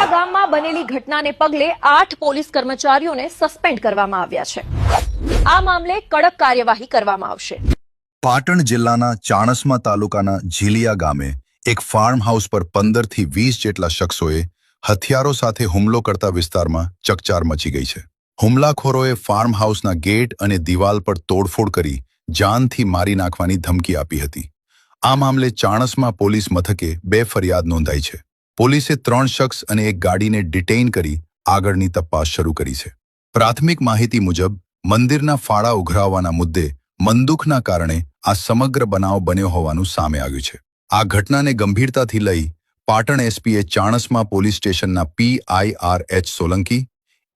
झिलिया गामમાં બનેલી ઘટનાને પગલે 8 પોલીસ કર્મચારીઓને સસ્પેન્ડ કરવામાં આવ્યા છે। આ મામલે કડક કાર્યવાહી કરવામાં આવશે। પાટણ જિલ્લાના ચાણસ્મા તાલુકાના ઝિલિયા ગામે એક ફાર્મ હાઉસ પર 15 થી 20 જેટલા શખ્સોએ હથિયારો સાથે હુમલો કરતા વિસ્તારમાં ચકચાર મચી ગઈ છે। હુમલાખોરોએ ફાર્મ હાઉસના ગેટ અને દિવાલ પર તોડફોડ કરી જાનથી મારી નાખવાની ધમકી આપી હતી। આ મામલે ચાણસ્મા પોલીસ મથકે 2 ફરિયાદ નોંધાઈ છે। પોલીસે 3 શખ્સ અને એક ગાડીને ડિટેઇન કરી આગળની તપાસ શરૂ કરી છે। પ્રાથમિક માહિતી મુજબ મંદિરના ફાળા ઉઘરાવવાના મુદ્દે મંદુખના કારણે આ સમગ્ર બનાવ બન્યો હોવાનું સામે આવ્યું છે। આ ઘટનાને ગંભીરતાથી લઈ પાટણ એસપીએ ચાણસ્મા પોલીસ સ્ટેશનના PIRH સોલંકી,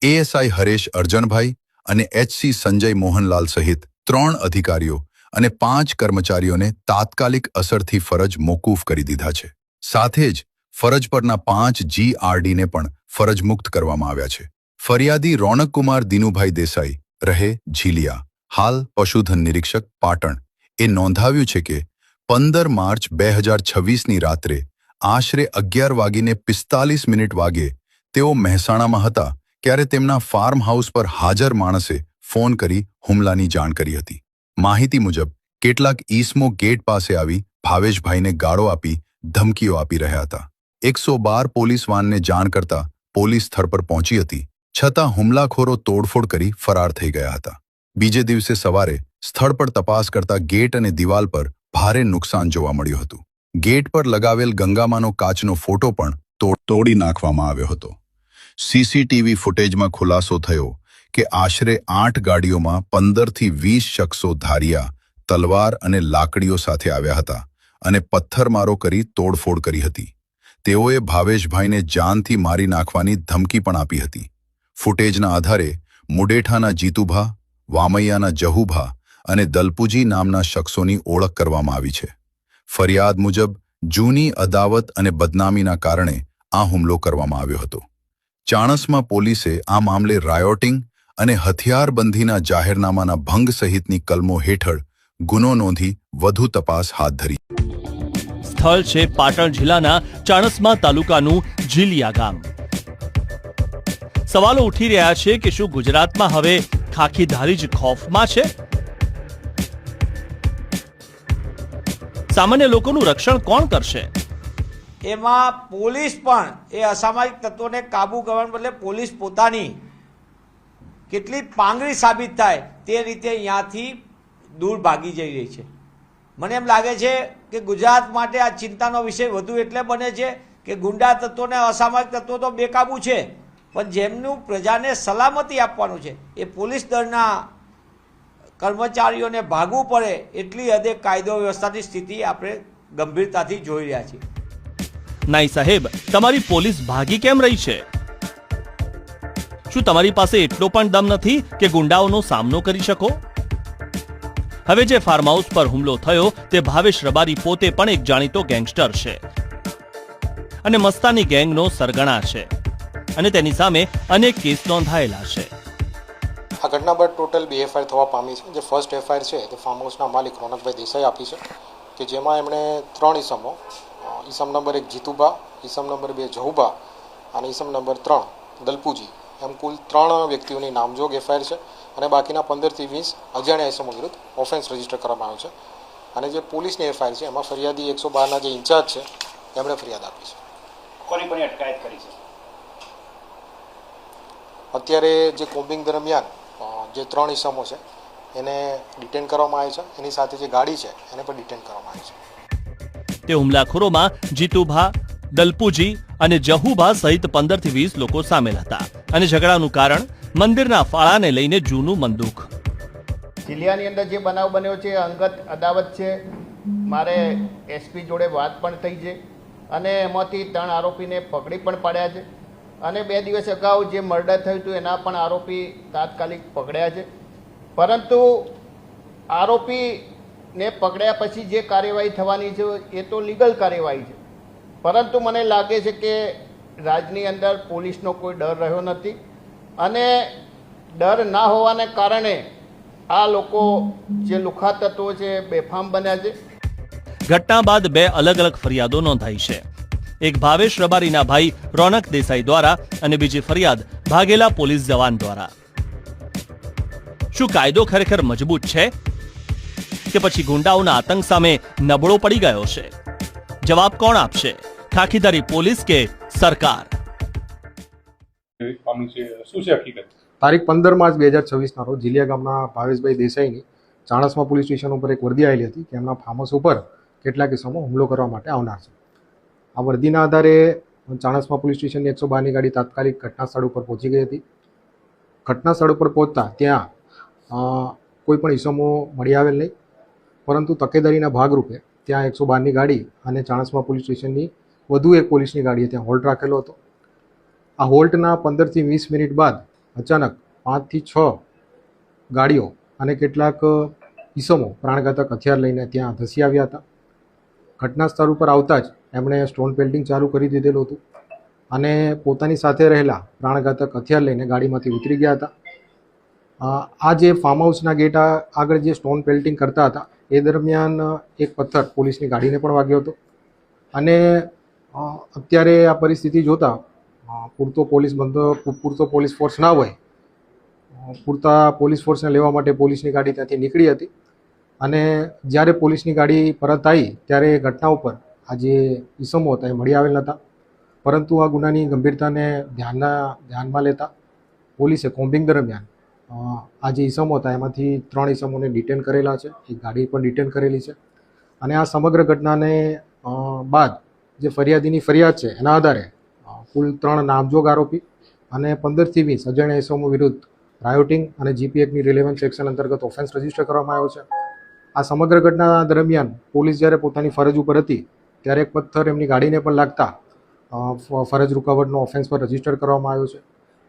ASI હરેશ અર્જનભાઈ અને HC સંજય મોહનલાલ સહિત 3 અધિકારીઓ અને 5 કર્મચારીઓને તાત્કાલિક અસરથી ફરજ મોકૂફ કરી દીધા છે। સાથે જ ફરજ પરના 5 GRDને પણ ફરજ મુક્ત કરવામાં આવ્યા છે। ફરિયાદી રોનકકુમાર દિનુભાઈ દેસાઈ રહે ઝિલિયા, હાલ પશુધન નિરીક્ષક પાટણ એ નોંધાવ્યું છે કે 15 માર્ચ 2026ની રાત્રે આશરે 11:45 વાગે તેઓ મહેસાણામાં હતા ત્યારે તેમના ફાર્મ હાઉસ પર હાજર માણસે ફોન કરી હુમલાની જાણ કરી હતી। માહિતી મુજબ કેટલાક ઈસમો ગેટ પાસે આવી ભાવેશભાઈને ગાળો આપી ધમકીઓ આપી રહ્યા હતા। 112 પોલીસ વાનને જાણ કરતા પોલીસ સ્થળ પર પહોંચી હતી, છતાં હુમલાખોરો તોડફોડ કરી ફરાર થઈ ગયા હતા। બીજે દિવસે સવારે સ્થળ પર તપાસ કરતા ગેટ અને દિવાલ પર ભારે નુકસાન જોવા મળ્યું હતું। ગેટ પર લગાવેલ ગંગામાનો કાચનો ફોટો પણ તોડી નાખવામાં આવ્યો હતો। CCTV ફૂટેજમાં ખુલાસો થયો કે આશરે 8 ગાડીઓમાં 15 થી 20 શખ્સો ધારિયા, તલવાર અને લાકડીઓ સાથે આવ્યા હતા અને પથ્થરમારો કરી તોડફોડ કરી હતી। તેઓએ ભાવેશભાઈને જાનથી મારી નાખવાની ધમકી પણ આપી હતી। ફૂટેજના આધારે મુડેઠાના જીતુભા, વામૈયાના જહુભા અને દલપુજી નામના શખ્સોની ઓળખ કરવામાં આવી છે। ફરિયાદ મુજબ જૂની અદાવત અને બદનામીના કારણે આ હુમલો કરવામાં આવ્યો હતો। ચાણસ્મા પોલીસે આ મામલે રાયોટિંગ અને હથિયારબંધીના જાહેરનામાના ભંગ સહિતની કલમો હેઠળ ગુનો નોંધી વધુ તપાસ હાથ ધરી। સ્થળ છે પાટણ જિલ્લાના ચાણસ્મા તાલુકાનું ઝિલિયા ગામ। સવાલો ઉઠી રહ્યા છે કે શું ગુજરાતમાં હવે ખાખીધારી જ ખૌફમાં છે? સામાન્ય લોકોનું રક્ષણ કોણ કરશે? એમાં પોલીસ પણ એ અસામાજિક તત્વોને કાબુ કરવાને બદલે પોલીસ પોતાની કેટલી પાંગળી સાબિત થાય તે રીતે અહીંયાથી દૂર ભાગી જઈ રહી છે। મને એમ લાગે છે કે ગુજરાત માટે આ ચિંતાનો વિષય વધુ એટલે બને છે કે ગુંડા તત્વો અને અસામાજિક તત્વો તો બેકાબુ છે, પણ જેમનું પ્રજાને સલામતી આપવાનું છે એ પોલીસ દળના કર્મચારીઓને ભાગવું પડે એટલી હદે કાયદો વ્યવસ્થાની સ્થિતિ આપણે ગંભીરતાથી જોઈ રહ્યા છીએ। નાઈ સાહેબ, તમારી પોલીસ ભાગી કેમ રહી છે? શું તમારી પાસે એટલો પણ દમ નથી કે ગુંડાઓનો સામનો કરી શકો? હવે જે ફાર્મ હાઉસ પર હુમલો થયો તે ભાવેશ રબારી પોતે પણ એક જાણીતો ગેંગસ્ટર છે અને મસ્તાની ગેંગનો સરગણા છે અને તેની સામે અનેક કેસ નોંધાયેલા છે। આ ઘટના પર ટોટલ 2 FIR થવા પામી છે। જે ફર્સ્ટ FIR છે તે ફાર્મ હાઉસના માલિક રોનકભાઈ દેસાઈ આપી છે કે જેમાં એમણે 3 ઈસમો, ઈસમ નંબર 1 જીતુભા, ઈસમ નંબર 2 જહુભા અને ઈસમ નંબર 3 દલપુજી એમ કુલ 3 વ્યક્તિઓની નામજોગ FIR છે અને બાકીના 15 થી 20 અજાણ્યા ઈસમો વિરુદ્ધ ઓફેન્સ રજીસ્ટર કરવામાં આવ્યો છે। અને જે પોલીસની FIR છે એમાં ફરિયાદી 112ના જે ઇન્ચાર્જ છે એમણે ફરિયાદ આપી છે। કોની કોની અટકાયત કરી છે? અત્યારે જે કોમ્બિંગ દરમિયાન જે 3 ઈસમો છે એને ડિટેન કરવામાં આવે છે, એની સાથે જે ગાડી છે એને પણ ડિટેન કરવામાં આવે છે। તે હુમલાખોરોમાં જીતુભા, દલપુજી અને જહુભા સહિત 15 થી 20 લોકો સામેલ હતા અને ઝઘડાનું કારણ મંદિરના ફાળાને લઈને જૂનું મંદુક। ઝિલિયાની અંદર જે બનાવ બન્યો છે અંગત અદાવત છે। મારે SP જોડે વાત પણ થઈ છે અને એમાંથી 3 આરોપીને પકડી પણ પાડ્યા છે અને 2 દિવસ અગાઉ જે મર્ડર થયું હતું એના પણ આરોપી તાત્કાલિક પકડ્યા છે। પરંતુ આરોપીને પકડ્યા પછી જે કાર્યવાહી થવાની છે એ તો લીગલ કાર્યવાહી છે, પરંતુ મને લાગે છે કે રાજની અંદર પોલીસનો કોઈ ડર રહ્યો નથી અને ડર ના હોવાને કારણે આ લોકો જે લુખ્ખા તત્વો છે બેફામ બન્યા છે। ઘટના બાદ 2 અલગ અલગ ફરિયાદો નોંધાઈ છે। એક ભાવેશ રબારીના ભાઈ રોનક દેસાઈ દ્વારા અને બીજી ફરિયાદ ભાગેલા પોલીસ જવાન દ્વારા. શું કાયદો ખરેખર મજબૂત છે કે પછી ગુંડાઓના આતંક સામે નબળો પડી ગયો છે? જવાબ કોણ આપશે? ખાખીધારી પોલીસ કે સરકાર? શું છે હકીકત? તારીખ 15 માર્ચ 2026ના રોજ જીલિયા ગામના ભાવેશભાઈ દેસાઈની ચાણસ્મા પોલીસ સ્ટેશન ઉપર એક વર્દી આવેલી હતી કે એમના ફાર્મ હાઉસ ઉપર કેટલાક કિસ્સામાં હુમલો કરવા માટે આવનાર છે. આ વર્દીના આધારે ચાણસ્મા પોલીસ સ્ટેશનની 112ની ગાડી તાત્કાલિક ઘટના સ્થળ ઉપર પહોંચી ગઈ હતી. ઘટના સ્થળ ઉપર પહોંચતા ત્યાં કોઈ પણ ઇસમો મળી આવેલ નહીં, પરંતુ તકેદારીના ભાગરૂપે ત્યાં 112ની ગાડી અને ચાણસ્મા પોલીસ સ્ટેશનની વધુ એક પોલીસની ગાડીએ ત્યાં હોલ્ટ રાખેલો હતો. આ હોલ્ટના 15 થી 20 મિનિટ બાદ અચાનક 5 થી 6 ગાડીઓ અને કેટલાક ઇસમો પ્રાણઘાતક હથિયાર લઈને ત્યાં ધસી આવ્યા હતા. ઘટના સ્થળ ઉપર આવતા જ એમણે સ્ટોન પેલ્ટિંગ ચાલુ કરી દીધેલું હતું અને પોતાની સાથે રહેલા પ્રાણઘાતક હથિયાર લઈને ગાડીમાંથી ઉતરી ગયા હતા. આ જે ફાર્મ હાઉસના ગેટ આગળ જે સ્ટોન પેલ્ટિંગ કરતા હતા એ દરમિયાન એક પથ્થર પોલીસની ગાડીને પણ વાગ્યો હતો અને અત્યારે આ પરિસ્થિતિ જોતા પૂરતો પોલીસ ફોર્સ ના હોય, પૂરતા પોલીસ ફોર્સને લેવા માટે પોલીસની ગાડી ત્યાંથી નીકળી હતી અને જ્યારે પોલીસની ગાડી પરત આવી ત્યારે ઘટના ઉપર આ જે ઇસમો હતા એ મળી આવેલ નહોતા, પરંતુ આ ગુનાની ગંભીરતાને ધ્યાનમાં લેતા પોલીસે કોમ્બિંગ દરમિયાન આ જે ઇસમો હતા એમાંથી 3 ઇસમોને ડિટેન કરેલા છે, એક ગાડી પણ ડિટેન કરેલી છે અને આ સમગ્ર ઘટનાને બાદ જે ફરિયાદીની ફરિયાદ છે એના આધારે કુલ 3 નામજોગ આરોપી અને 15 થી 20 અજાણ્યા ઇસમો વિરુદ્ધ રાયોટિંગ અને જીપી એક્ટની રિલેવન્ટ સેક્શન અંતર્ગત ઓફેન્સ રજીસ્ટર કરવામાં આવ્યો છે. આ સમગ્ર ઘટના દરમિયાન પોલીસ જ્યારે પોતાની ફરજ ઉપર હતી ત્યારે એક પથ્થર એમની ગાડીને પણ લાગતા ફરજ રૂકાવટનો ઓફેન્સ પર રજીસ્ટર કરવામાં આવ્યો છે.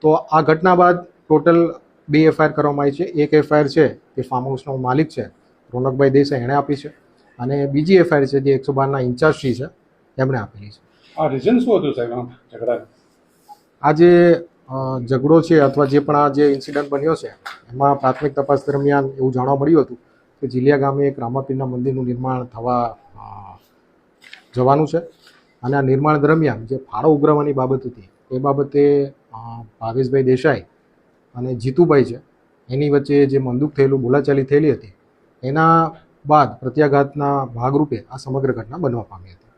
તો આ ઘટના બાદ ટોટલ 2 એફઆઈઆર કરવામાં આવી છે. એક એફઆઈઆર છે તે ફાર્મ હાઉસનો માલિક છે રોનકભાઈ દેસાઈ એણે આપી છે અને બીજી એફઆઈઆર છે જે 112ના ઇન્ચાર્જ શ્રી છે એમણે આપેલી છે. આ રીઝન શું હતું સાહેબ આ ઝઘડા? આ જે ઝઘડો છે અથવા જે પણ આ જે ઇન્સિડન્ટ બન્યો છે એમાં પ્રાથમિક તપાસ દરમિયાન એવું જાણવા મળ્યું હતું કે જીલિયા ગામે એક રામાપીરના મંદિરનું નિર્માણ થવા જવાનું છે અને આ નિર્માણ દરમિયાન જે ફાળો ઉઘરાવવાની બાબત હતી એ બાબતે ભાવેશભાઈ દેસાઈ અને જીતુભાઈ છે એની વચ્ચે જે મંદુક થયેલું બોલાચાલી થયેલી હતી એના બાદ પ્રત્યાઘાતના ભાગરૂપે આ સમગ્ર ઘટના બનવા પામી હતી.